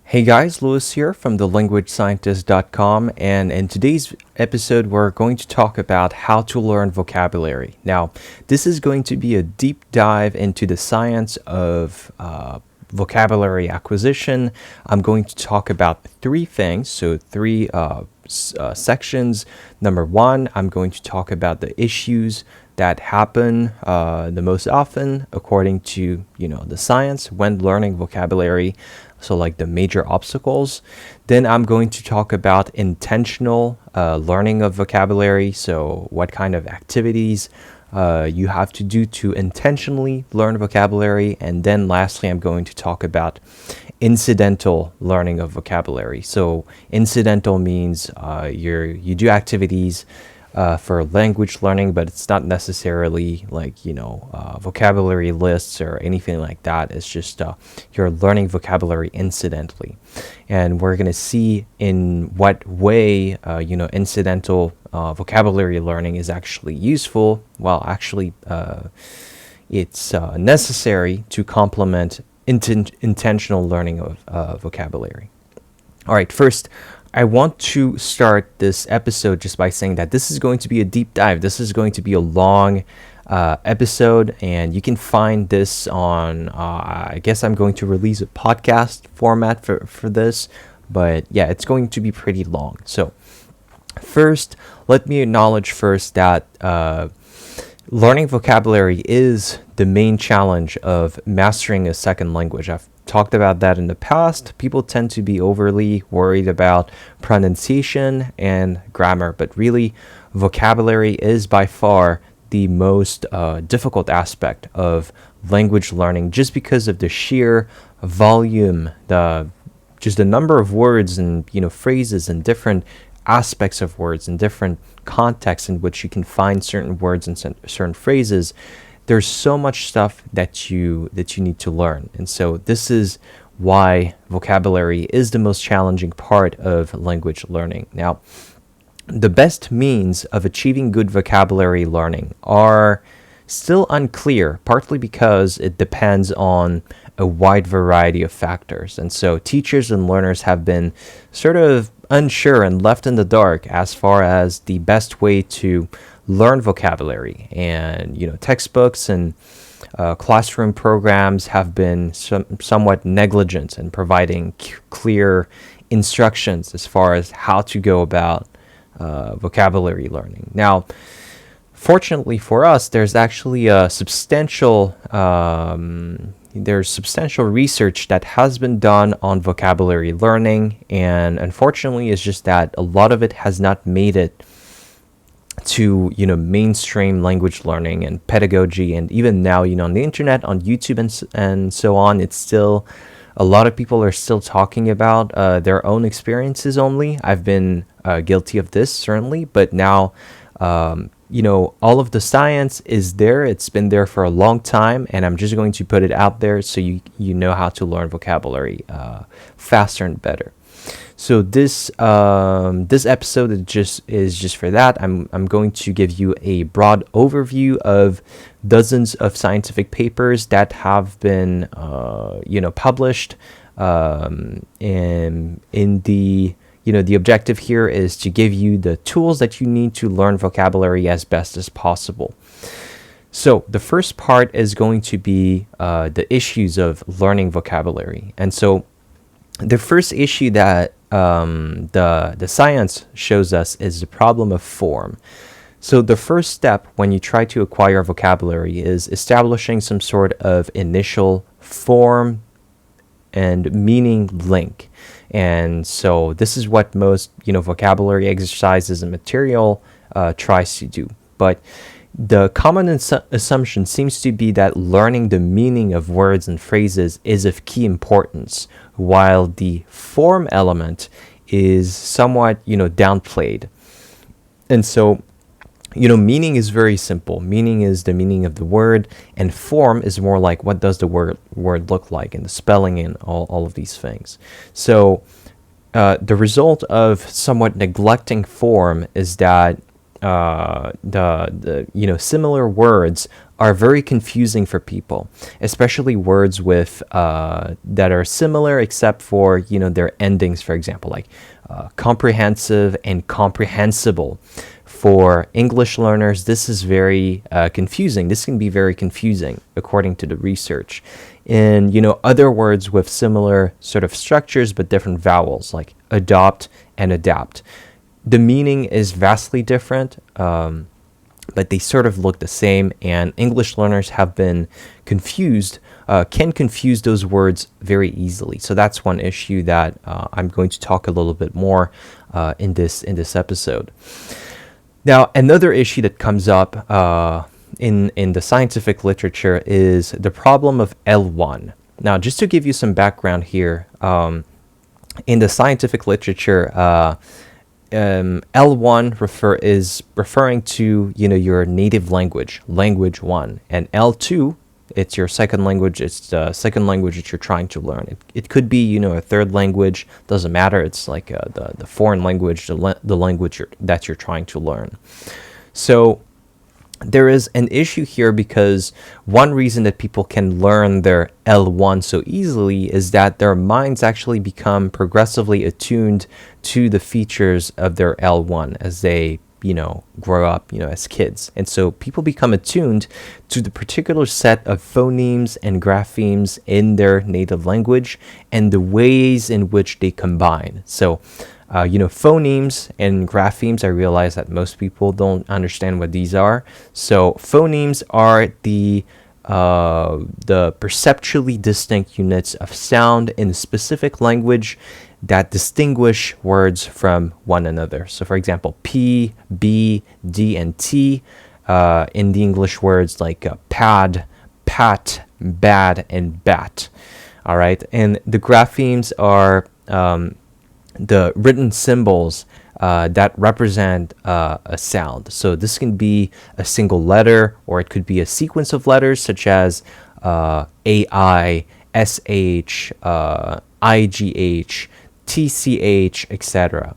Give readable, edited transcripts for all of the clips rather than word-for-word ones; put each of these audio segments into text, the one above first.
Hey guys, Lewis here from thelanguagescientist.com, and in today's episode, we're going to talk about how to learn vocabulary. Now, this is going to be a deep dive into the science of vocabulary acquisition. I'm going to talk about three things, so three sections. Number one, I'm going to talk about the issues that happen the most often according to the science when learning vocabulary, so like the major obstacles. Then I'm going to talk about intentional learning of vocabulary, so what kind of activities you have to do to intentionally learn vocabulary. And then lastly, I'm going to talk about incidental learning of vocabulary. So incidental means you do activities for language learning, but it's not necessarily like vocabulary lists or anything like that. It's just you're learning vocabulary incidentally, and we're gonna see in what way incidental vocabulary learning is actually useful. Well, actually, it's necessary to complement intentional learning of vocabulary. All right, first, I want to start this episode just by saying that this is going to be a deep dive. This is going to be a long episode, and you can find this on, I guess I'm going to release a podcast format for this, but yeah, it's going to be pretty long. So first, let me acknowledge first that learning vocabulary is the main challenge of mastering a second language. I've talked about that in the past. People tend to be overly worried about pronunciation and grammar, but really, vocabulary is by far the most difficult aspect of language learning, just because of the sheer volume, just the number of words and phrases and different aspects of words and different contexts in which you can find certain words and certain phrases. There's so much stuff that you need to learn, and so this is why vocabulary is the most challenging part of language learning. Now, the best means of achieving good vocabulary learning are still unclear, partly because it depends on a wide variety of factors, and so teachers and learners have been sort of unsure and left in the dark as far as the best way to learn vocabulary. And textbooks and classroom programs have been somewhat negligent in providing clear instructions as far as how to go about vocabulary learning. Now, fortunately for us, there's actually a substantial research that has been done on vocabulary learning, and unfortunately, it's just that a lot of it has not made it to mainstream language learning and pedagogy. And even now, on the internet, on YouTube and so on, it's still, a lot of people are still talking about their own experiences only. I've been guilty of this, certainly, but now all of the science is there. It's been there for a long time, and I'm just going to put it out there so you know how to learn vocabulary faster and better. So this episode is just for that. I'm going to give you a broad overview of dozens of scientific papers that have been published, and in the objective here is to give you the tools that you need to learn vocabulary as best as possible. So the first part is going to be the issues of learning vocabulary. And so the first issue that the science shows us is the problem of form. So the first step when you try to acquire vocabulary is establishing some sort of initial form and meaning link. And so this is what most vocabulary exercises and material tries to do. But the common assumption seems to be that learning the meaning of words and phrases is of key importance, while the form element is somewhat downplayed. And so meaning is very simple. Meaning is the meaning of the word, and form is more like what does the word look like, and the spelling and all of these things. So the result of somewhat neglecting form is that similar words are very confusing for people, especially words with that are similar except for their endings. For example, like comprehensive and comprehensible. For English learners, this is very confusing. This can be very confusing according to the research. And other words with similar sort of structures but different vowels, like adopt and adapt. The meaning is vastly different, but they sort of look the same, and English learners have been confused, can confuse those words very easily. So that's one issue that I'm going to talk a little bit more in this episode. Now, another issue that comes up in the scientific literature is the problem of L1. Now, just to give you some background here, in the scientific literature, L1 is referring to your native language, language 1, and L2, it's your second language. It's the second language that you're trying to learn. It could be a third language, doesn't matter. It's like the foreign language, the language that you're trying to learn. So there is an issue here because one reason that people can learn their L1 so easily is that their minds actually become progressively attuned to the features of their L1 as they grow up as kids. And so people become attuned to the particular set of phonemes and graphemes in their native language and the ways in which they combine. So phonemes and graphemes, I realize that most people don't understand what these are. So phonemes are the perceptually distinct units of sound in a specific language that distinguish words from one another. So for example, P, B, D, and T in the English words like pad, pat, bad, and bat. All right, and the graphemes are the written symbols that represent a sound. So this can be a single letter, or it could be a sequence of letters such as AI, SH, IGH, TCH, etc.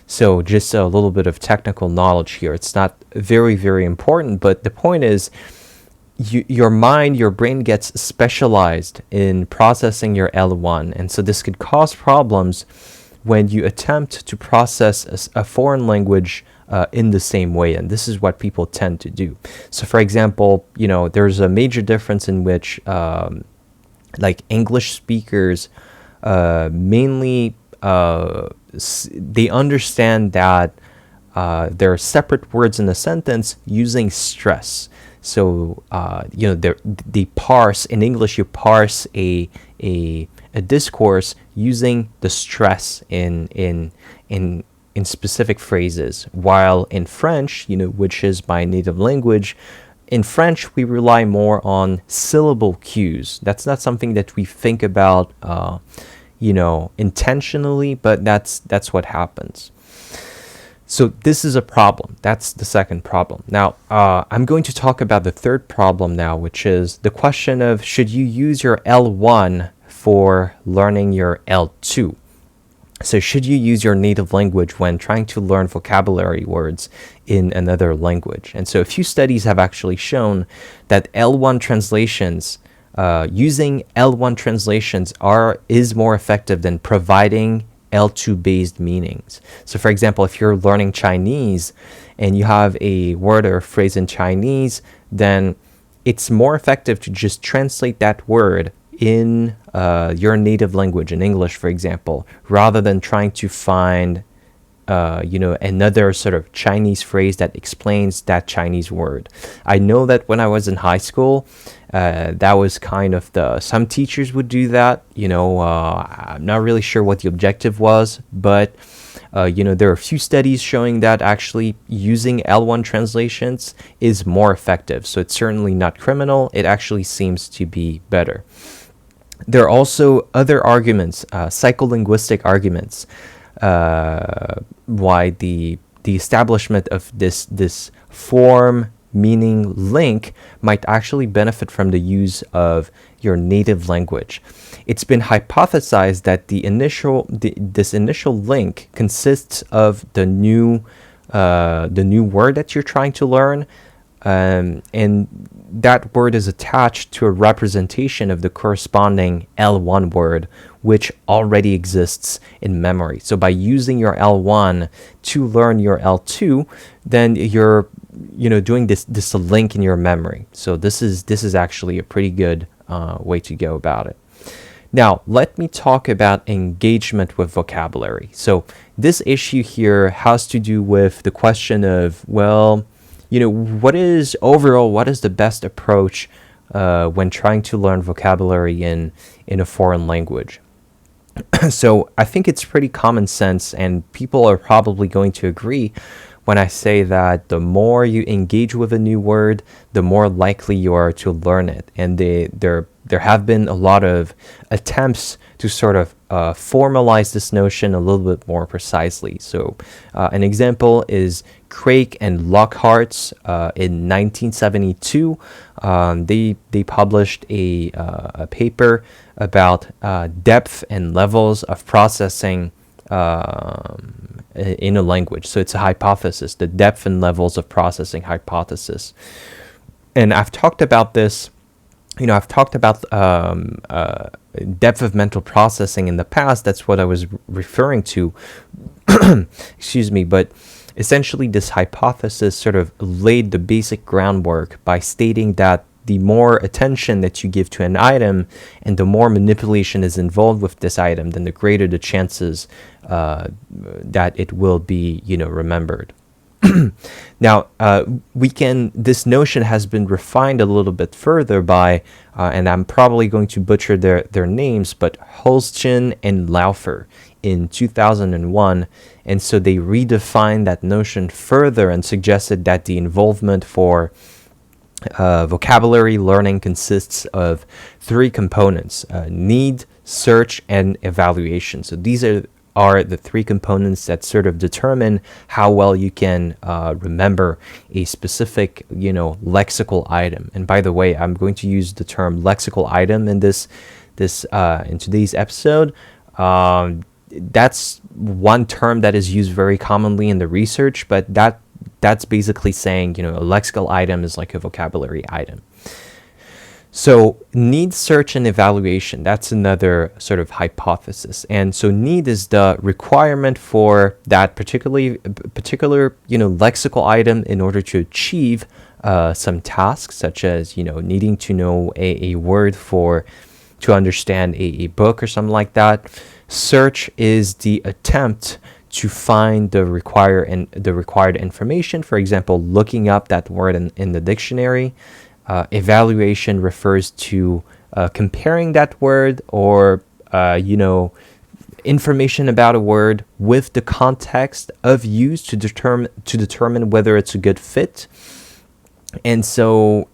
So just a little bit of technical knowledge here. It's not very, very important, but the point is your brain gets specialized in processing your L1, and so this could cause problems when you attempt to process a foreign language in the same way, and this is what people tend to do. So for example, there's a major difference in which like English speakers mainly they understand that there are separate words in a sentence using stress. So they parse in English. You parse a discourse using the stress in specific phrases, while in French, which is my native language, in French we rely more on syllable cues. That's not something that we think about intentionally, but that's what happens. So this is a problem. That's the second problem. Now, I'm going to talk about the third problem now, which is the question of should you use your L1 for learning your L2? So should you use your native language when trying to learn vocabulary words in another language? And so a few studies have actually shown that L1 translations, using L1 translations is more effective than providing L2 based meanings. So for example, if you're learning Chinese and you have a word or a phrase in Chinese, then it's more effective to just translate that word in your native language, in English, for example, rather than trying to find another sort of Chinese phrase that explains that Chinese word. I know that when I was in high school, that was kind of some teachers would do that. I'm not really sure what the objective was, but there are a few studies showing that actually using L1 translations is more effective. So it's certainly not criminal. It actually seems to be better. There are also other arguments, psycholinguistic arguments, why the establishment of this form meaning link might actually benefit from the use of your native language. It's been hypothesized that this initial link consists of the new the new word that you're trying to learn, and that word is attached to a representation of the corresponding L1 word, which already exists in memory. So by using your L1 to learn your L2, then you're doing this link in your memory. So this is actually a pretty good way to go about it. Now, let me talk about engagement with vocabulary. So this issue here has to do with the question of, well, what is the best approach when trying to learn vocabulary in a foreign language? So I think it's pretty common sense, and people are probably going to agree when I say that the more you engage with a new word, the more likely you are to learn it. And there have been a lot of attempts to sort of formalize this notion a little bit more precisely. So an example is Craig and Lockhart's in 1972. They published a paper about depth and levels of processing in a language. So it's a hypothesis, the depth and levels of processing hypothesis. And I've talked about this, I've talked about depth of mental processing in the past. That's what I was referring to. Excuse me. But essentially, this hypothesis sort of laid the basic groundwork by stating that the more attention that you give to an item and the more manipulation is involved with this item, then the greater the chances that it will be, remembered. Now, this notion has been refined a little bit further by, and I'm probably going to butcher their names, but Holzchen and Laufer in 2001. And so they redefined that notion further and suggested that the involvement for vocabulary learning consists of three components: need, search, and evaluation. So these are the three components that sort of determine how well you can remember a specific, lexical item. And by the way, I'm going to use the term lexical item in in today's episode. That's one term that is used very commonly in the research, but that's basically saying, a lexical item is like a vocabulary item. So need, search, and evaluation, that's another sort of hypothesis. And so need is the requirement for that particular, lexical item in order to achieve some tasks, such as, needing to know a word to understand a book or something like that. Search is the attempt to find the required information, for example, looking up that word in the dictionary. Evaluation refers to comparing that word or information about a word with the context of use to determine whether it's a good fit. And so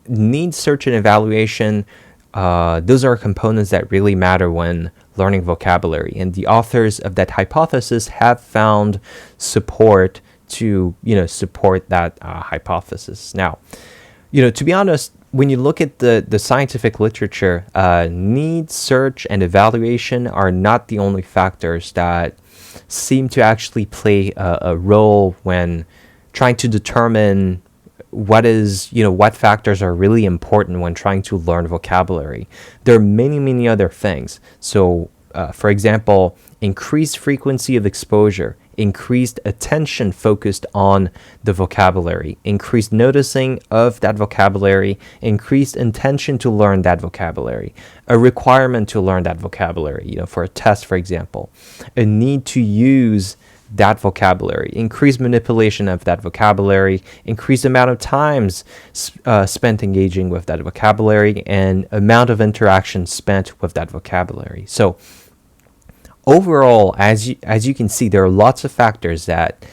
need, search, and evaluation, those are components that really matter when learning vocabulary, and the authors of that hypothesis have found support to support that hypothesis. Now, to be honest, when you look at the scientific literature, need, search, and evaluation are not the only factors that seem to actually play a role when trying to determine what factors are really important when trying to learn vocabulary. There are many, many other things. So, for example, increased frequency of exposure, increased attention focused on the vocabulary, increased noticing of that vocabulary, increased intention to learn that vocabulary, a requirement to learn that vocabulary, for a test, for example, a need to use that vocabulary, increased manipulation of that vocabulary, increased amount of times spent engaging with that vocabulary, and amount of interaction spent with that vocabulary. So overall, as you can see, there are lots of factors that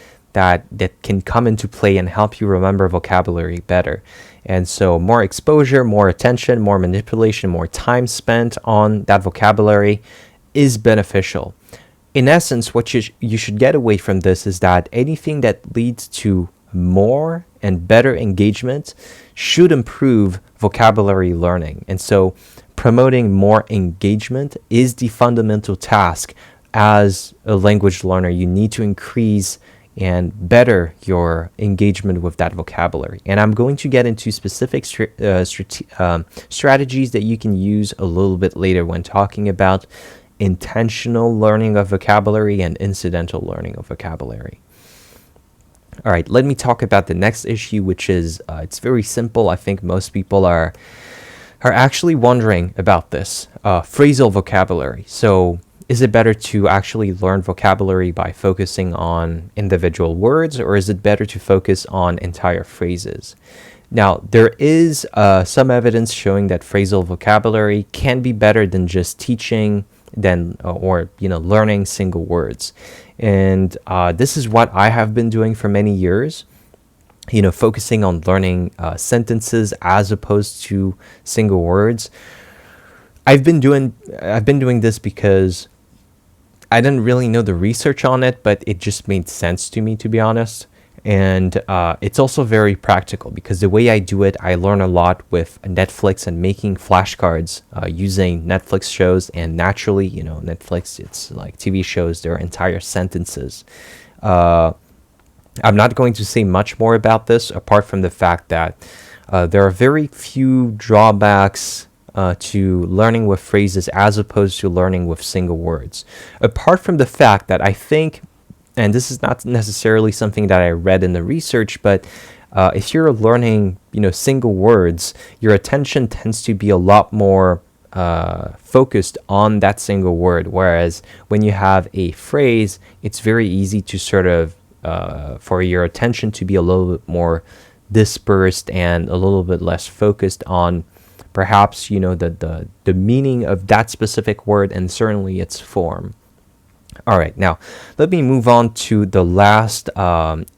can come into play and help you remember vocabulary better. And so more exposure, more attention, more manipulation, more time spent on that vocabulary is beneficial. In essence, what you should get away from this is that anything that leads to more and better engagement should improve vocabulary learning. And so promoting more engagement is the fundamental task as a language learner. You need to increase and better your engagement with that vocabulary. And I'm going to get into specific strategies that you can use a little bit later when talking about intentional learning of vocabulary and incidental learning of vocabulary. All right, let me talk about the next issue, which is it's very simple. I think most people are actually wondering about this phrasal vocabulary. So is it better to actually learn vocabulary by focusing on individual words, or is it better to focus on entire phrases? Now, there is some evidence showing that phrasal vocabulary can be better than just teaching or learning single words. And this is what I have been doing for many years, focusing on learning sentences as opposed to single words. I've been doing this because I didn't really know the research on it, but it just made sense to me, to be honest. And it's also very practical because the way I do it, I learn a lot with Netflix and making flashcards using Netflix shows. And naturally, Netflix, it's like TV shows, they're entire sentences. I'm not going to say much more about this apart from the fact that there are very few drawbacks to learning with phrases as opposed to learning with single words. Apart from the fact that I think, and this is not necessarily something that I read in the research, but if you're learning, single words, your attention tends to be a lot more focused on that single word. Whereas when you have a phrase, it's very easy to sort of, for your attention to be a little bit more dispersed and a little bit less focused on perhaps, the meaning of that specific word and certainly its form. All right, now let me move on to the last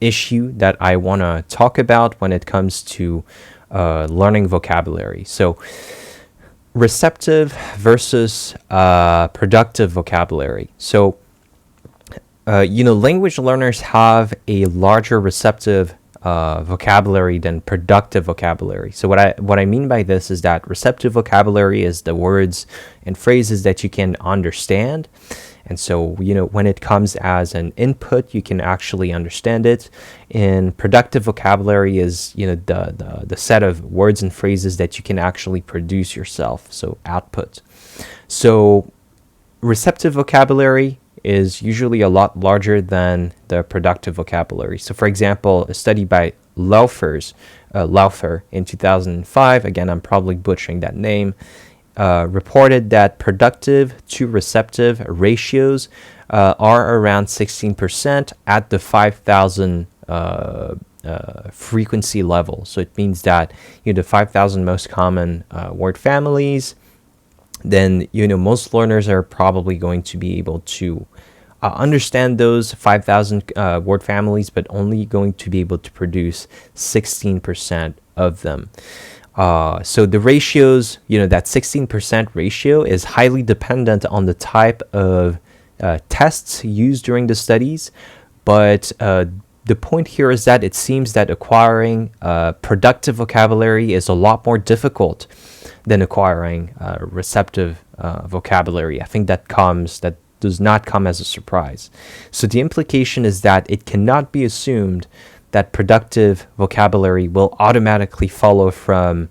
issue that I want to talk about when it comes to learning vocabulary. So receptive versus productive vocabulary. So, language learners have a larger receptive vocabulary than productive vocabulary. So what I mean by this is that receptive vocabulary is the words and phrases that you can understand. And so, when it comes as an input, you can actually understand it. And productive vocabulary is, the set of words and phrases that you can actually produce yourself, so output. So receptive vocabulary is usually a lot larger than the productive vocabulary. So for example, a study by Laufer in 2005, again, I'm probably butchering that name, reported that productive to receptive ratios are around 16% at the 5,000 frequency level. So it means that the 5,000 most common word families, then most learners are probably going to be able to understand those 5,000 word families, but only going to be able to produce 16% of them. So the ratios, that 16% ratio is highly dependent on the type of tests used during the studies. But the point here is that it seems that acquiring productive vocabulary is a lot more difficult than acquiring receptive vocabulary. I think that does not come as a surprise. So the implication is that it cannot be assumed that productive vocabulary will automatically follow from,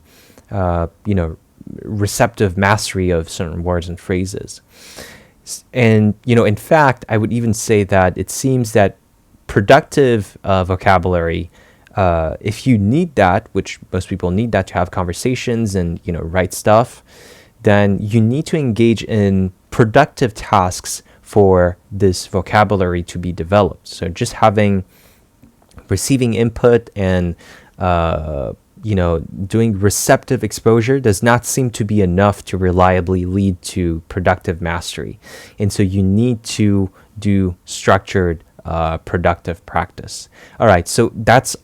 receptive mastery of certain words and phrases. And, in fact, I would even say that it seems that productive vocabulary, if you need that, which most people need that to have conversations and, write stuff, then you need to engage in productive tasks for this vocabulary to be developed. So just receiving input and doing receptive exposure does not seem to be enough to reliably lead to productive mastery. And so you need to do structured productive practice. All right, so that's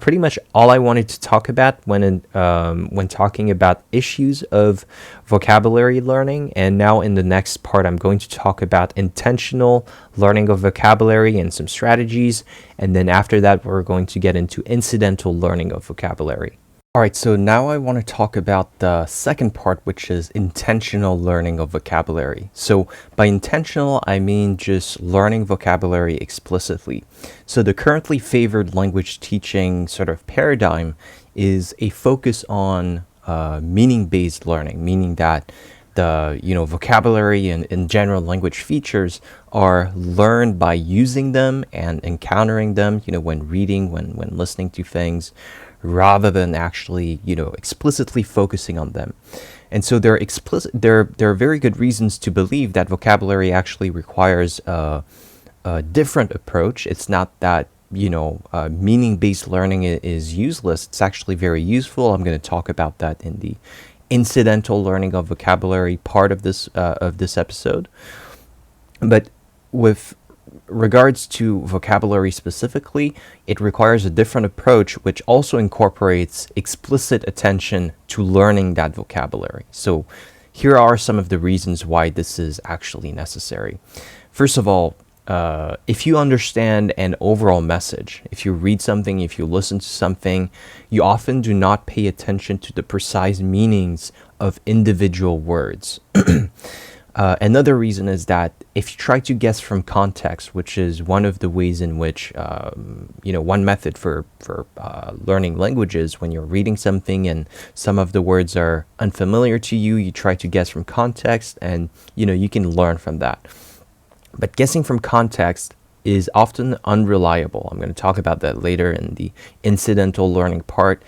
pretty much all I wanted to talk about when talking about issues of vocabulary learning. And now in the next part, I'm going to talk about intentional learning of vocabulary and some strategies. And then after that, we're going to get into incidental learning of vocabulary. All right, so now I want to talk about the second part, which is intentional learning of vocabulary. So, by intentional, I mean just learning vocabulary explicitly. So, the currently favored language teaching sort of paradigm is a focus on meaning-based learning, meaning that the vocabulary and in general language features are learned by using them and encountering them, when reading, when listening to things, rather than actually, explicitly focusing on them. And so there are very good reasons to believe that vocabulary actually requires a different approach. It's not that meaning-based learning is useless. It's actually very useful. I'm going to talk about that in the incidental learning of vocabulary part of this episode. But with regards to vocabulary specifically, it requires a different approach, which also incorporates explicit attention to learning that vocabulary. So here are some of the reasons why this is actually necessary. First of all, if you understand an overall message, if you read something, if you listen to something, you often do not pay attention to the precise meanings of individual words. Another reason is that if you try to guess from context, which is one of the ways in which, one method for learning languages, when you're reading something and some of the words are unfamiliar to you, you try to guess from context and, you can learn from that. But guessing from context is often unreliable. I'm going to talk about that later in the incidental learning part.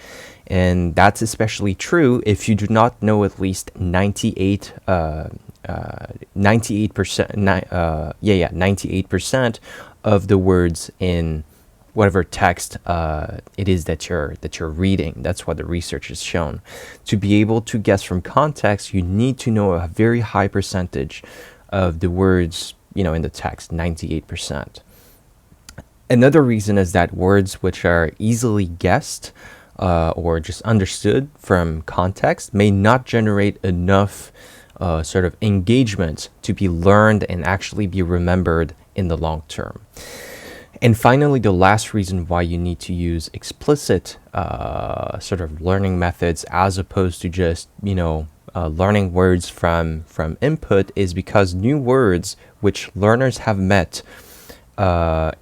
And that's especially true if you do not know at least 98% of the words in whatever text it is that you're reading. That's what the research has shown. To be able to guess from context, you need to know a very high percentage of the words, in the text, 98%. Another reason is that words which are easily guessed or just understood from context may not generate enough sort of engagement to be learned and actually be remembered in the long term. And finally, the last reason why you need to use explicit sort of learning methods as opposed to just, learning words from input is because new words which learners have met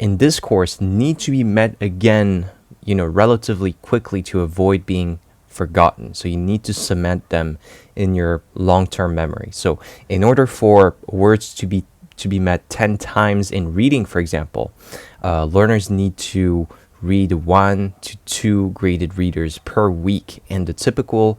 in this course need to be met again, relatively quickly to avoid being forgotten. So you need to cement them in your long-term memory. So in order for words to be met 10 times in reading, for example, learners need to read 1 to 2 graded readers per week. And the typical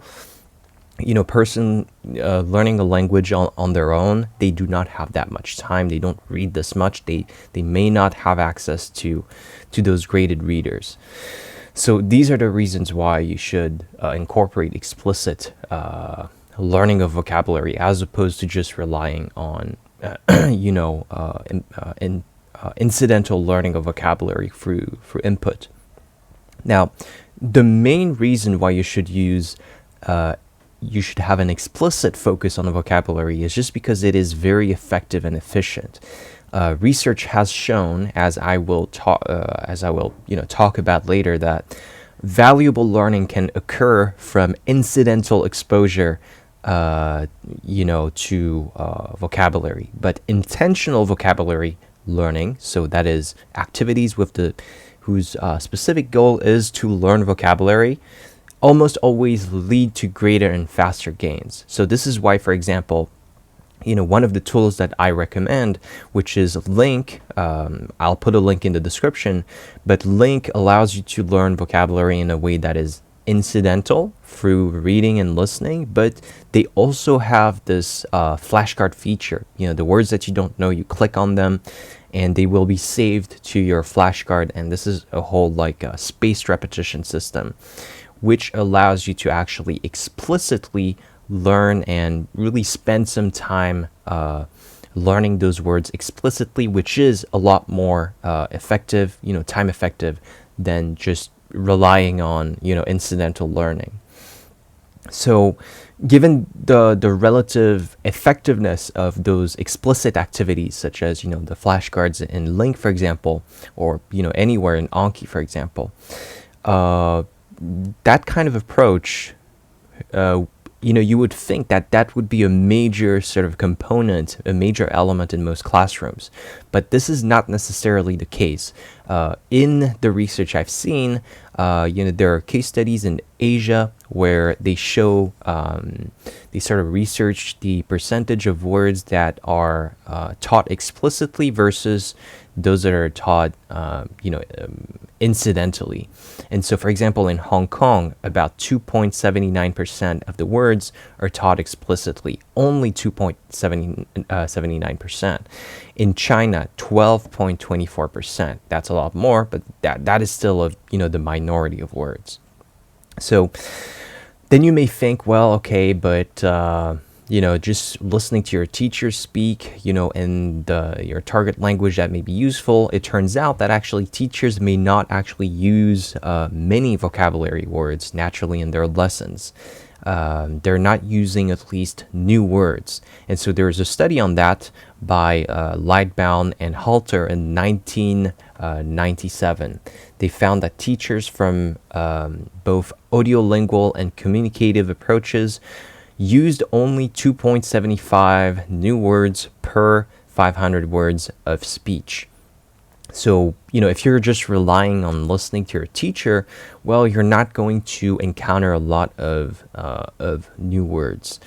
person learning a language on their own, they do not have that much time. They don't read this much. They may not have access to those graded readers. So these are the reasons why you should incorporate explicit learning of vocabulary as opposed to just relying on incidental learning of vocabulary through input. Now, the main reason why you should have an explicit focus on the vocabulary is just because it is very effective and efficient. Research has shown, as I will talk about later, that valuable learning can occur from incidental exposure, to vocabulary, but intentional vocabulary learning. So that is activities whose specific goal is to learn vocabulary, almost always lead to greater and faster gains. So this is why, for example, one of the tools that I recommend, which is Link, I'll put a link in the description, but Link allows you to learn vocabulary in a way that is incidental through reading and listening, but they also have this flashcard feature. The words that you don't know, you click on them and they will be saved to your flashcard. And this is a whole spaced repetition system, which allows you to actually explicitly learn and really spend some time learning those words explicitly, which is a lot more effective, time effective than just relying on, incidental learning. So given the relative effectiveness of those explicit activities, such as, the flashcards in Link, for example, or, anywhere in Anki, for example, that kind of approach, you would think that that would be a major sort of component, a major element in most classrooms. But this is not necessarily the case. In the research I've seen, there are case studies in Asia where they show, they sort of research the percentage of words that are taught explicitly versus those that are taught, incidentally. And so, for example, in Hong Kong, about 2.79% of the words are taught explicitly, only 2.79%. In China, 12.24%. That's a lot more, but that is still the minority of words. So then you may think, well, okay, but just listening to your teacher speak, in your target language, that may be useful. It turns out that actually teachers may not actually use many vocabulary words naturally in their lessons. They're not using at least new words. And so there's a study on that by Lightbound and Halter in 1997. They found that teachers from both audiolingual and communicative approaches used only 2.75 new words per 500 words of speech. So, if you're just relying on listening to your teacher, well, you're not going to encounter a lot of new words.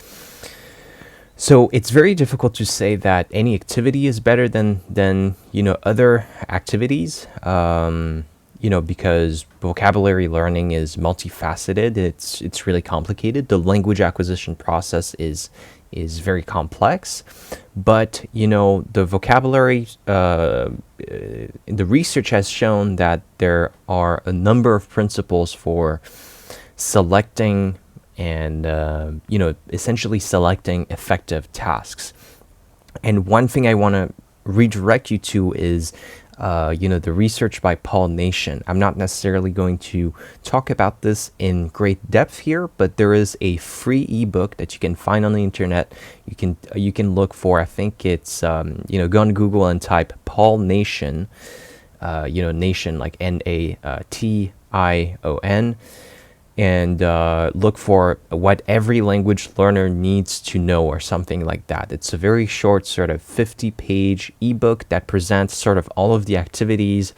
So it's very difficult to say that any activity is better than other activities. Because vocabulary learning is multifaceted. It's really complicated. The language acquisition process is very complex, but the vocabulary, the research has shown that there are a number of principles for selecting and essentially selecting effective tasks. And one thing I want to redirect you to is the research by Paul Nation. I'm not necessarily going to talk about this in great depth here, but there is a free ebook that you can find on the internet. You can look for, I think it's, go on Google and type Paul Nation, Nation like Nation, and look for what every language learner needs to know or something like that. It's a very short sort of 50-page ebook that presents sort of all of the activities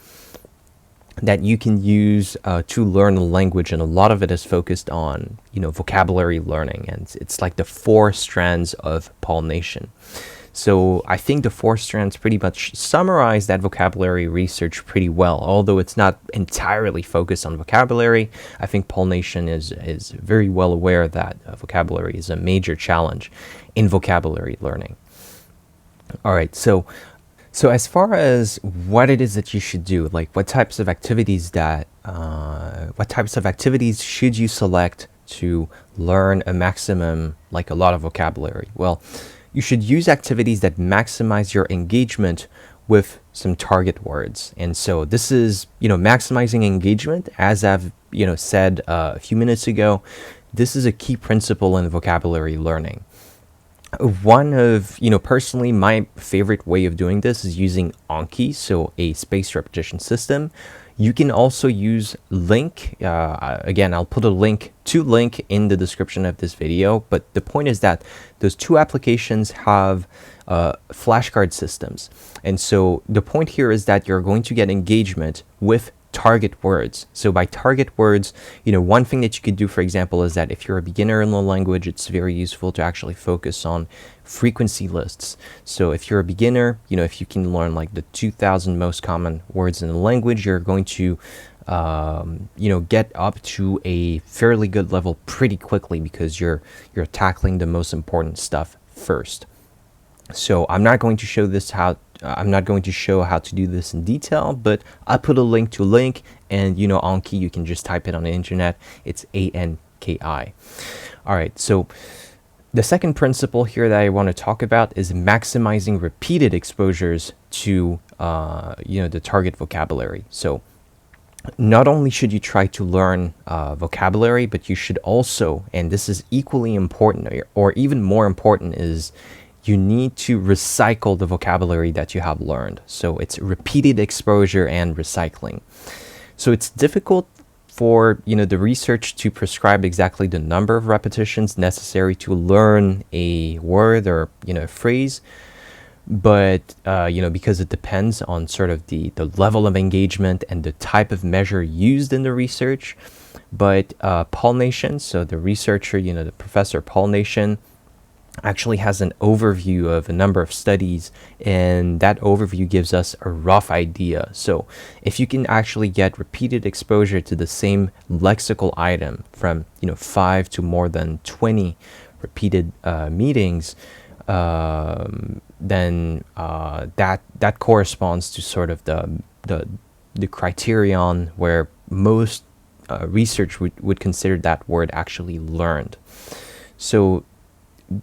that you can use to learn a language, and a lot of it is focused on vocabulary learning, and it's like the 4 strands of Paul Nation. So I think the 4 strands pretty much summarize that vocabulary research pretty well. Although it's not entirely focused on vocabulary, I think Paul Nation is very well aware that vocabulary is a major challenge in vocabulary learning. All right, so as far as what it is that you should do, like what types of activities should you select to learn a maximum, like a lot of vocabulary? Well, you should use activities that maximize your engagement with some target words. And so this is, maximizing engagement, as I've, said a few minutes ago. This is a key principle in vocabulary learning. One of, personally, my favorite way of doing this is using Anki, so a spaced repetition system. You can also use Link. Again, I'll put a link to Link in the description of this video. But the point is that those 2 applications have flashcard systems. And so the point here is that you're going to get engagement with target words. So by target words, one thing that you could do, for example, is that if you're a beginner in the language, it's very useful to actually focus on frequency lists. So if you're a beginner, if you can learn like the 2,000 most common words in the language, you're going to get up to a fairly good level pretty quickly, because you're tackling the most important stuff first. So I'm not going to show how to do this in detail, but I put a link to Link, and Anki, you can just type it on the internet. It's ANKI. All right, so the second principle here that I want to talk about is maximizing repeated exposures to the target vocabulary. So not only should you try to learn vocabulary, but you should also, and this is equally important, or even more important, is you need to recycle the vocabulary that you have learned. So it's repeated exposure and recycling. So it's difficult for the research to prescribe exactly the number of repetitions necessary to learn a word or a phrase, but because it depends on sort of the level of engagement and the type of measure used in the research. But Paul Nation, so the researcher, the professor Paul Nation, actually has an overview of a number of studies, and that overview gives us a rough idea. So if you can actually get repeated exposure to the same lexical item from 5 to more than 20 repeated meetings, then that corresponds to sort of the criterion where most research would consider that word actually learned. So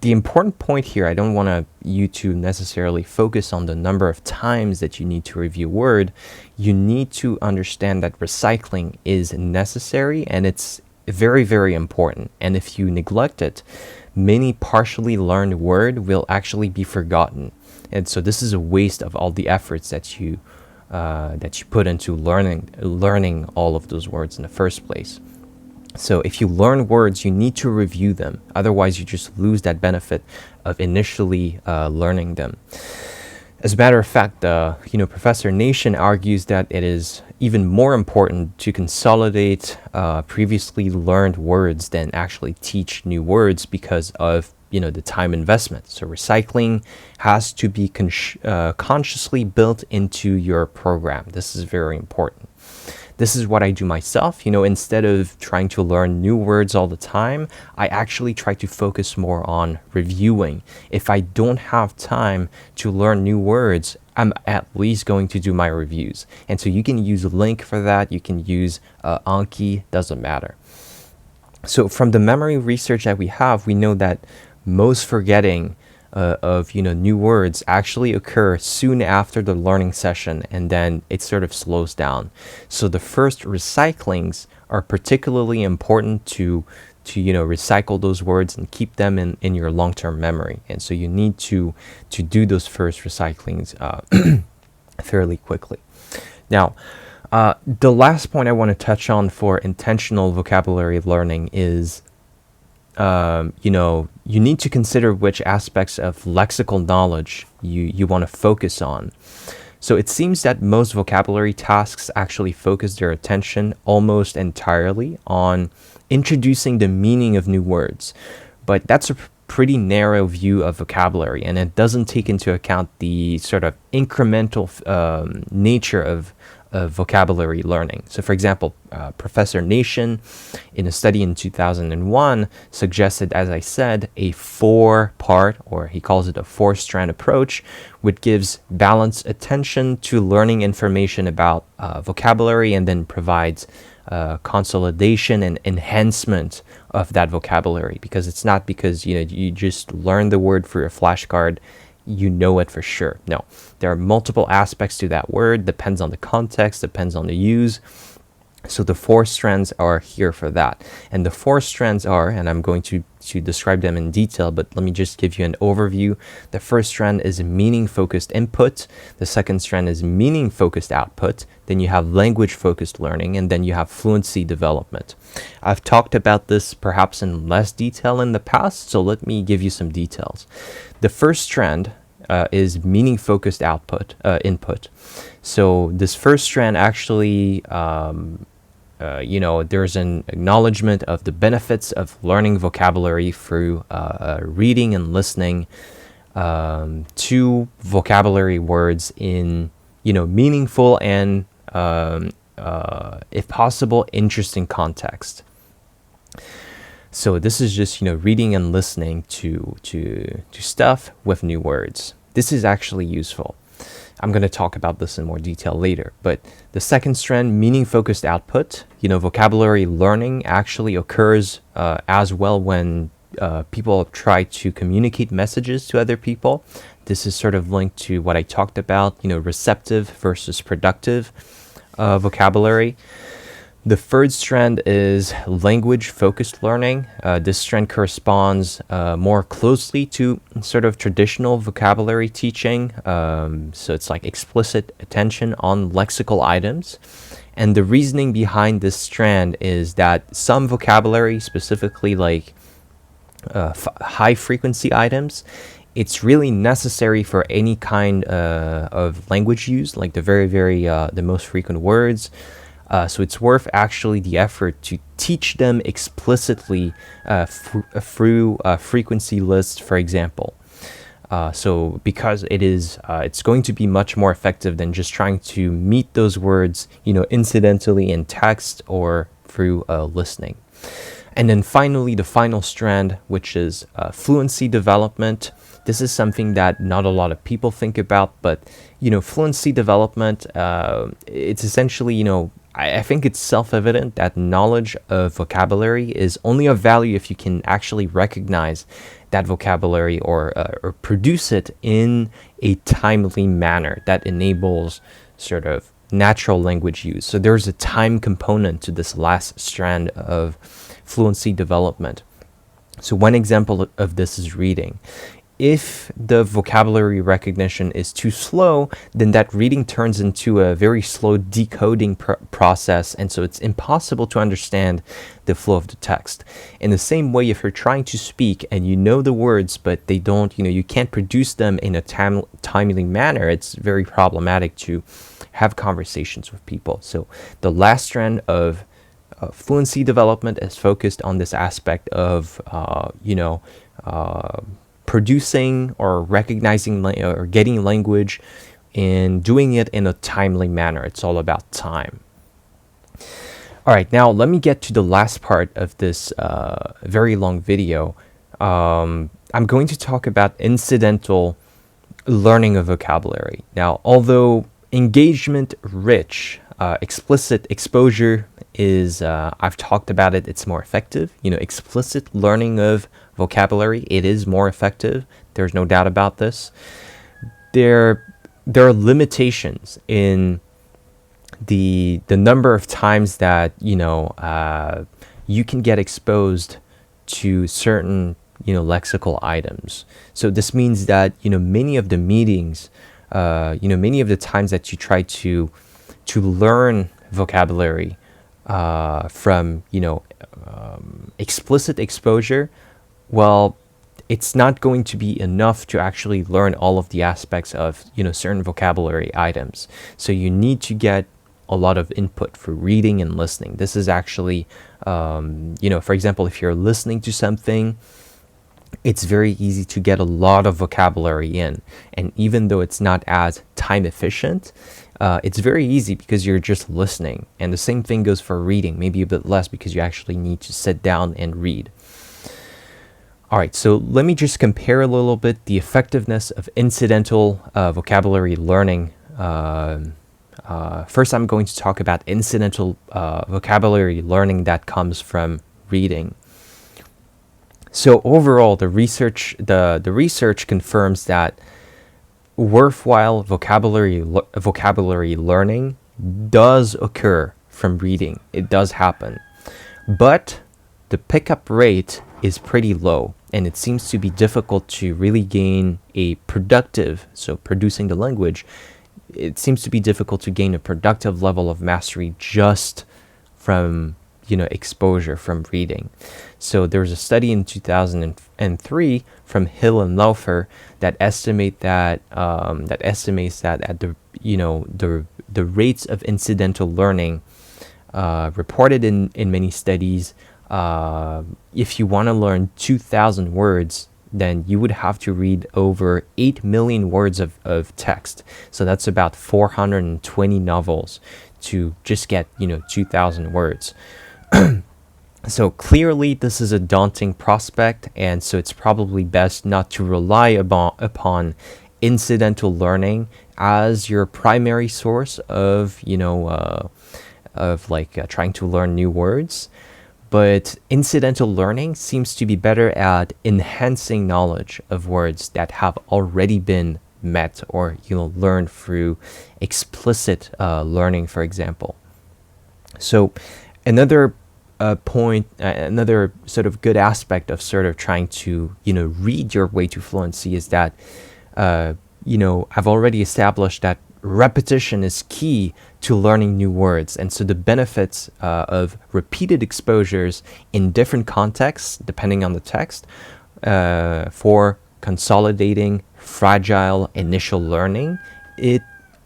the important point here, I don't want you to necessarily focus on the number of times that you need to review word. You need to understand that recycling is necessary, and it's very, very important. And if you neglect it, many partially learned word will actually be forgotten. And so this is a waste of all the efforts that you put into learning all of those words in the first place. So if you learn words, you need to review them. Otherwise, you just lose that benefit of initially learning them. As a matter of fact, Professor Nation argues that it is even more important to consolidate previously learned words than actually teach new words because of the time investment. So recycling has to be consciously built into your program. This is very important. This is what I do myself. Instead of trying to learn new words all the time, I actually try to focus more on reviewing. If I don't have time to learn new words, I'm at least going to do my reviews. And so you can use a link for that. You can use Anki, doesn't matter. So from the memory research that we have, we know that most forgetting of new words actually occur soon after the learning session, and then it sort of slows down. So the first recyclings are particularly important to recycle those words and keep them in your long-term memory. And so you need to do those first recyclings fairly quickly. Now, the last point I want to touch on for intentional vocabulary learning is you need to consider which aspects of lexical knowledge you want to focus on. So it seems that most vocabulary tasks actually focus their attention almost entirely on introducing the meaning of new words. But that's a pretty narrow view of vocabulary, and it doesn't take into account the sort of incremental nature of vocabulary learning. So for example, Professor Nation, in a study in 2001, suggested, as I said, a 4-part, or he calls it a 4-strand approach, which gives balanced attention to learning information about vocabulary and then provides consolidation and enhancement of that vocabulary, because it's not because you just learn the word for your flashcard, you know it for sure. No, there are multiple aspects to that word, depends on the context, depends on the use. So the 4 strands are here for that. And the 4 strands are, and I'm going to describe them in detail, but let me just give you an overview. The first strand is meaning-focused input. The second strand is meaning-focused output. Then you have language-focused learning, and then you have fluency development. I've talked about this perhaps in less detail in the past, so let me give you some details. The first strand is meaning-focused input. So this first strand actually there's an acknowledgement of the benefits of learning vocabulary through reading and listening to vocabulary words in, meaningful and, if possible, interesting context. So this is just, reading and listening to stuff with new words. This is actually useful. I'm going to talk about this in more detail later. But the second strand, meaning-focused output, vocabulary learning actually occurs as well when people try to communicate messages to other people. This is sort of linked to what I talked about, receptive versus productive vocabulary. The third strand is language-focused learning. This strand corresponds more closely to sort of traditional vocabulary teaching. So it's like explicit attention on lexical items. And the reasoning behind this strand is that some vocabulary, specifically like high-frequency items, it's really necessary for any kind of language use, like the most frequent words. So it's worth actually the effort to teach them explicitly through frequency lists, for example. So because it's going to be much more effective than just trying to meet those words, incidentally in text or through listening. And then finally, the final strand, which is fluency development. This is something that not a lot of people think about, but fluency development, it's essentially, I think it's self-evident that knowledge of vocabulary is only of value if you can actually recognize that vocabulary or produce it in a timely manner that enables sort of natural language use. So there's a time component to this last strand of fluency development. So one example of this is reading. If the vocabulary recognition is too slow, then that reading turns into a very slow decoding process, and so it's impossible to understand the flow of the text. In the same way, if you're trying to speak and you know the words, but they don't, you can't produce them in a timely manner, it's very problematic to have conversations with people. So the last strand of fluency development is focused on this aspect of, producing or recognizing or getting language and doing it in a timely manner. It's all about time. All right, now let me get to the last part of this very long video. I'm going to talk about incidental learning of vocabulary. Now, although engagement rich, explicit exposure is, I've talked about it, it's more effective. Explicit learning of vocabulary, it is more effective. There's no doubt about this. There are limitations in the number of times that you can get exposed to certain lexical items. So this means that many of the meetings, many of the times that you try to learn vocabulary from explicit exposure, well, it's not going to be enough to actually learn all of the aspects of certain vocabulary items. So you need to get a lot of input for reading and listening. This is actually, for example, if you're listening to something, it's very easy to get a lot of vocabulary in. And even though it's not as time efficient, it's very easy because you're just listening. And the same thing goes for reading, maybe a bit less because you actually need to sit down and read. All right, so let me just compare a little bit the effectiveness of incidental vocabulary learning. First, I'm going to talk about incidental vocabulary learning that comes from reading. So overall, the research confirms that worthwhile vocabulary learning does occur from reading. It does happen, but the pickup rate is pretty low, and it seems to be difficult to really gain a productive, so producing the language, it seems to be difficult to gain a productive level of mastery just from exposure from reading. So there was a study in 2003 from Hill and Laufer that estimates that at the rates of incidental learning reported in many studies, if you want to learn 2,000 words, then you would have to read over 8 million words of text. So that's about 420 novels to just get 2,000 words. So clearly this is a daunting prospect, and so it's probably best not to rely upon incidental learning as your primary source of trying to learn new words. But incidental learning seems to be better at enhancing knowledge of words that have already been met or learned through explicit learning, for example. So Another point, another sort of good aspect of sort of trying to, read your way to fluency is that, I've already established that repetition is key to learning new words. And so the benefits of repeated exposures in different contexts, depending on the text, for consolidating fragile initial learning,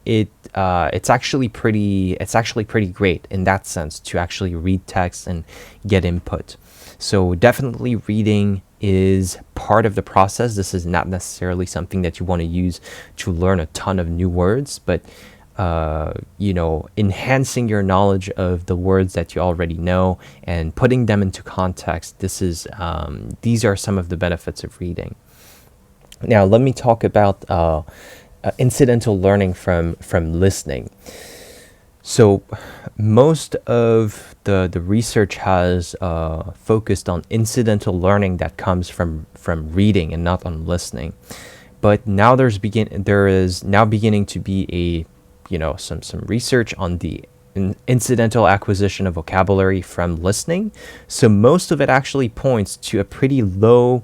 it's actually pretty great in that sense to actually read text and get input. So definitely reading is part of the process. This is not necessarily something that you want to use to learn a ton of new words, but enhancing your knowledge of the words that you already know and putting them into context. These are some of the benefits of reading. Now, let me talk about incidental learning from listening. So most of the research has focused on incidental learning that comes from reading and not on listening. But now there is now beginning to be some research on the incidental acquisition of vocabulary from listening. So most of it actually points to a pretty low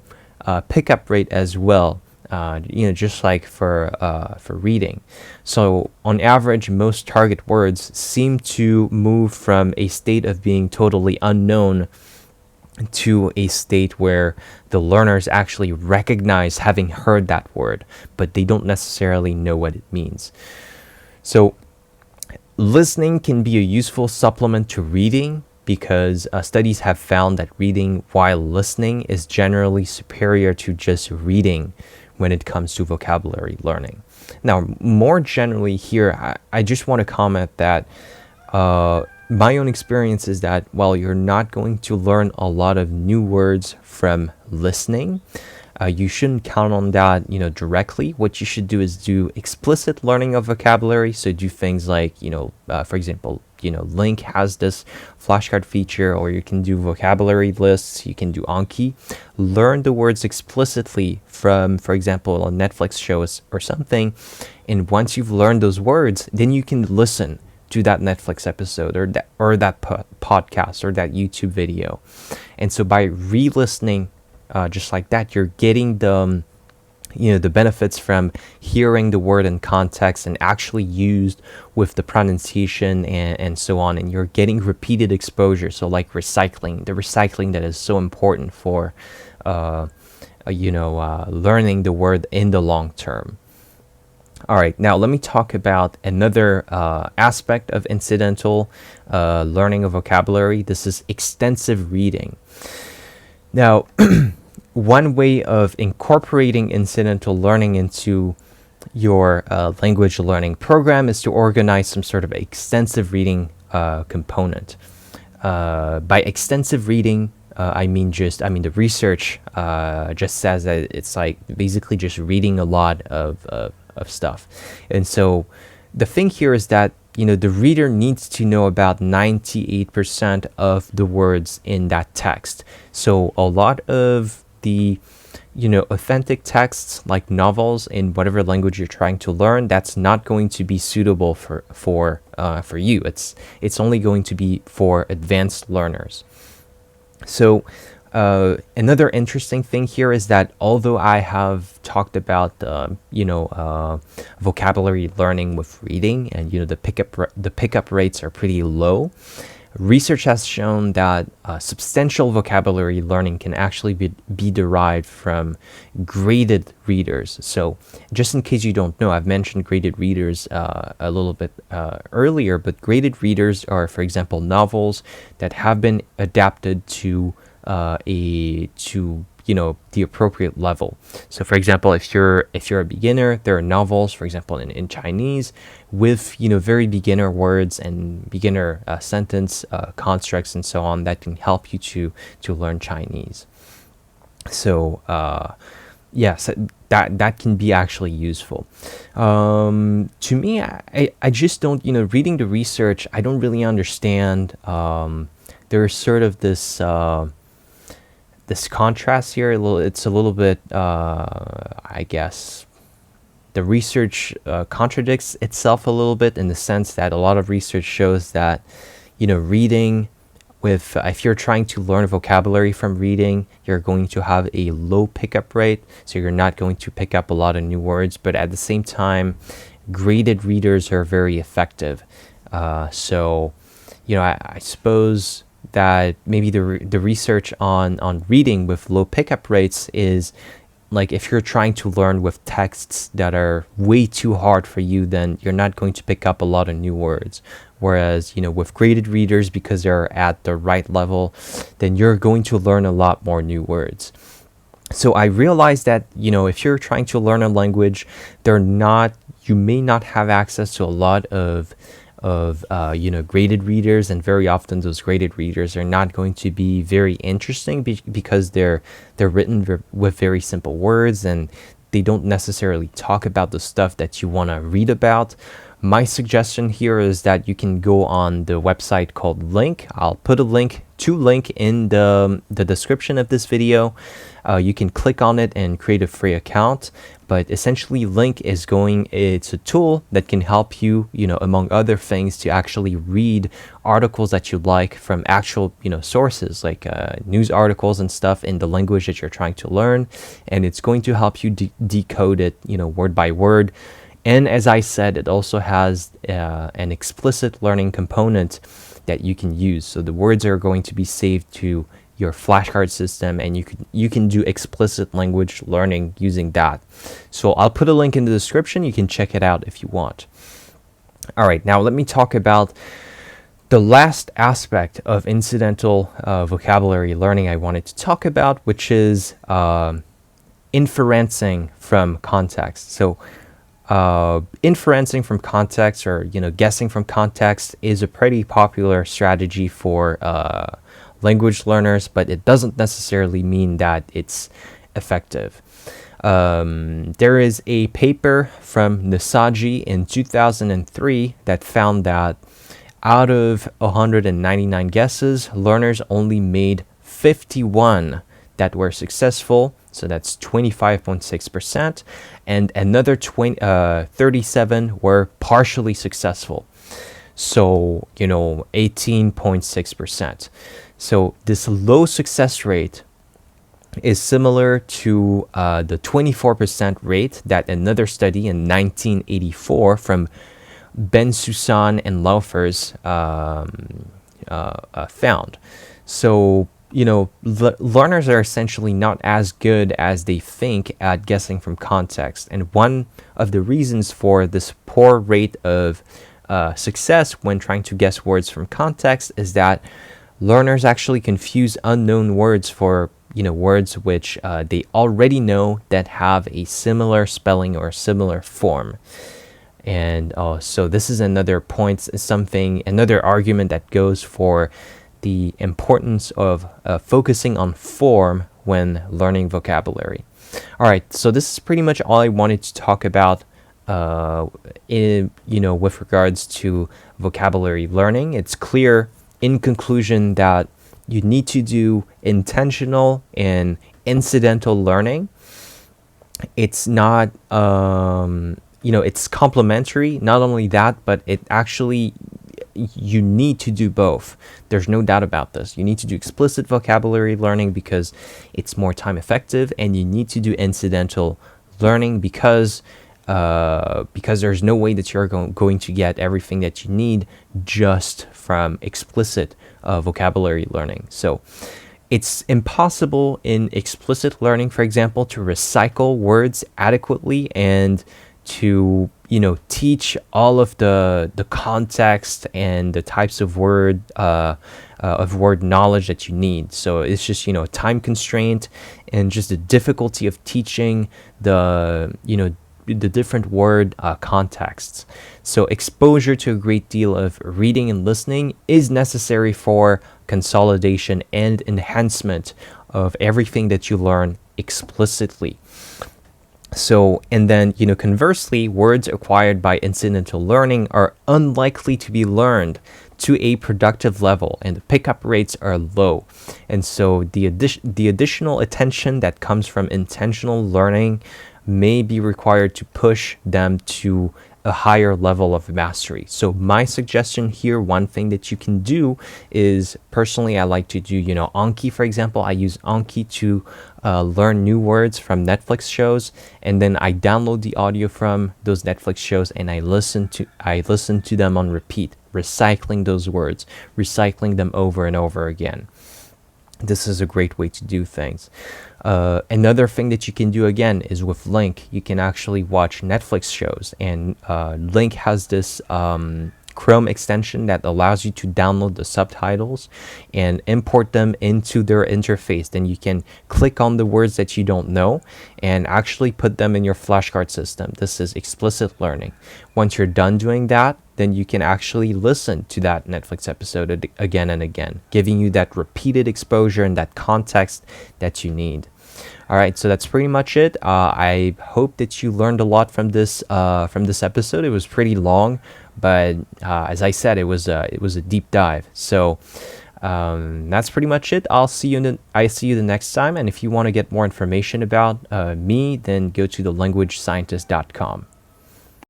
pickup rate as well. Just like for reading. So on average, most target words seem to move from a state of being totally unknown to a state where the learners actually recognize having heard that word, but they don't necessarily know what it means. So listening can be a useful supplement to reading, because studies have found that reading while listening is generally superior to just reading when it comes to vocabulary learning. Now, more generally here, I just want to comment that my own experience is that while you're not going to learn a lot of new words from listening, you shouldn't count on that, directly. What you should do is do explicit learning of vocabulary. So do things like, for example, Link has this flashcard feature, or you can do vocabulary lists, you can do Anki. Learn the words explicitly from, for example, a Netflix show or something. And once you've learned those words, then you can listen to that Netflix episode or that podcast or that YouTube video. And so by re-listening just like that, you're getting the benefits from hearing the word in context and actually used with the pronunciation and so on, and you're getting repeated exposure. So like the recycling that is so important for learning the word in the long term. All right, now let me talk about another aspect of incidental learning of vocabulary. This is extensive reading. Now, one way of incorporating incidental learning into your language learning program is to organize some sort of extensive reading component. By extensive reading, I mean the research just says that it's like basically just reading a lot of stuff. And so the thing here is that the reader needs to know about 98% of the words in that text. So a lot of the authentic texts like novels in whatever language you're trying to learn, that's not going to be suitable for you. It's only going to be for advanced learners. So another interesting thing here is that although I have talked about vocabulary learning with reading, and the pickup rates are pretty low, research has shown that substantial vocabulary learning can actually be derived from graded readers. So just in case you don't know, I've mentioned graded readers a little bit earlier, but graded readers are, for example, novels that have been adapted to the appropriate level. So for example, if you're a beginner, there are novels, for example, in Chinese with very beginner words and beginner sentence constructs and so on that can help you to learn Chinese. So yes, that can be actually useful. To me, I just don't, reading the research, I don't really understand. There's sort of this contrast here. It's a little bit, I guess, the research contradicts itself a little bit, in the sense that a lot of research shows that, reading if you're trying to learn vocabulary from reading, you're going to have a low pickup rate, so you're not going to pick up a lot of new words. But at the same time, graded readers are very effective. So, I suppose that maybe the research on reading with low pickup rates is like if you're trying to learn with texts that are way too hard for you, then you're not going to pick up a lot of new words. Whereas, with graded readers, because they're at the right level, then you're going to learn a lot more new words. So I realized that, if you're trying to learn a language, you may not have access to a lot of graded readers, and very often those graded readers are not going to be very interesting because they're written with very simple words, and they don't necessarily talk about the stuff that you want to read about. My suggestion here is that you can go on the website called Link. I'll put a link in the description of this video. You can click on it and create a free account. But essentially, Link it's a tool that can help you, among other things, to actually read articles that you like from actual, sources, like news articles and stuff in the language that you're trying to learn. And it's going to help you decode it, word by word. And as I said, it also has an explicit learning component that you can use. So the words are going to be saved to your flashcard system, and you can do explicit language learning using that. So I'll put a link in the description. You can check it out if you want. All right, now let me talk about the last aspect of incidental vocabulary learning I wanted to talk about, which is inferencing from context. So inferencing from context, or guessing from context, is a pretty popular strategy for language learners, but it doesn't necessarily mean that it's effective. There is a paper from Nasagi in 2003 that found that out of 199 guesses, learners only made 51 that were successful. So that's 25.6%, and another 37 were partially successful. So, 18.6%. So this low success rate is similar to the 24% rate that another study in 1984 from Bensusan and Laufers found. So, learners are essentially not as good as they think at guessing from context. And one of the reasons for this poor rate of success when trying to guess words from context is that learners actually confuse unknown words for words which they already know that have a similar spelling or similar form. And so this is another point, another argument that goes for the importance of focusing on form when learning vocabulary. All right, so this is pretty much all I wanted to talk about with regards to vocabulary learning. It's clear in conclusion that you need to do intentional and incidental learning. It's not it's complementary. Not only that, but it actually, you need to do both. There's no doubt about this. You need to do explicit vocabulary learning because it's more time effective, and you need to do incidental learning because there's no way that you're going to get everything that you need just from explicit vocabulary learning. So it's impossible in explicit learning, for example, to recycle words adequately and to teach all of the context and the types of word knowledge that you need. So it's just time constraint and just the difficulty of teaching the different word contexts. So exposure to a great deal of reading and listening is necessary for consolidation and enhancement of everything that you learn explicitly. So, and then, conversely, words acquired by incidental learning are unlikely to be learned to a productive level, and the pickup rates are low. And so the additional attention that comes from intentional learning may be required to push them to a higher level of mastery. So my suggestion here, one thing that you can do is, personally I like to do, Anki, for example. I use Anki to learn new words from Netflix shows, and then I download the audio from those Netflix shows and I listen to them on repeat, recycling those words, recycling them over and over again. This is a great way to do things. Another thing that you can do again is with Link. You can actually watch Netflix shows, and Link has this Chrome extension that allows you to download the subtitles and import them into their interface. Then you can click on the words that you don't know and actually put them in your flashcard system. This is explicit learning. Once you're done doing that, then you can actually listen to that Netflix episode again and again, giving you that repeated exposure and that context that you need. All right, so that's pretty much it. I hope that you learned a lot from this episode. It was pretty long, but as I said, it was a deep dive. So that's pretty much it. I see you the next time. And if you want to get more information about me, then go to thelanguagescientist.com.